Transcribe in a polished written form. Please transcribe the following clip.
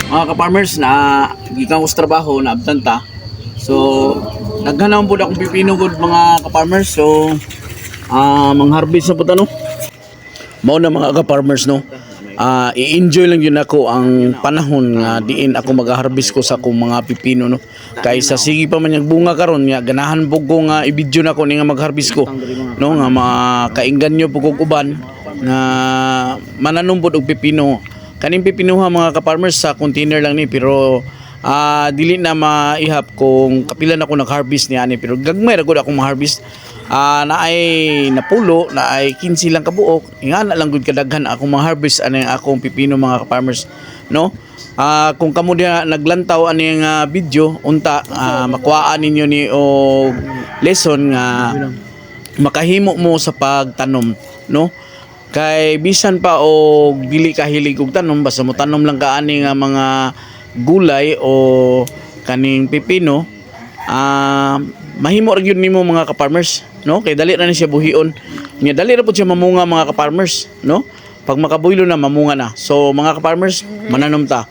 mga ka-farmers na gikan ko sa trabaho na abtanta. So naghanap po akong pipino gud mga ka-farmers. So mangharvest na po no. Mao na mga ka-farmers no. I-enjoy lang yun ako ang panahon nga diin ako mag-harvest ko sa akong mga pipino no. Kaysa sige pa man yung bunga karon nga ganahan po ko nga i-video na ko ni nga mag-harvest ko no nga makainggan nyo po kog uban nga mananumpod og pipino. Kaning pipinuha mga ka-farmers sa container lang ni pero dili na maihap kung kapilan ako nag-harvest niya ni pero gagmay ra gud ako ma-harvest. Naay napulo naay 15 lang kabuok nga na lang gud kadaghan akong ma-harvest ani akong pipino mga ka-farmers no. Kung kamo diha naglantaw ani nga video unta makuhaan ninyo ni og lesson nga makahimo mo sa pagtanom no. Kay bisan pa og dili ka hilig og tanom basta mo tanom lang ka ani nga mga gulay o kaning pipino mahimo ra gyud nimo mga ka-farmers no. Kay dali ra ni siya buhion nya dali ra pud siya mamunga mga ka-farmers no. Pag makabuylo na mamunga na. So mga ka-farmers mananom ta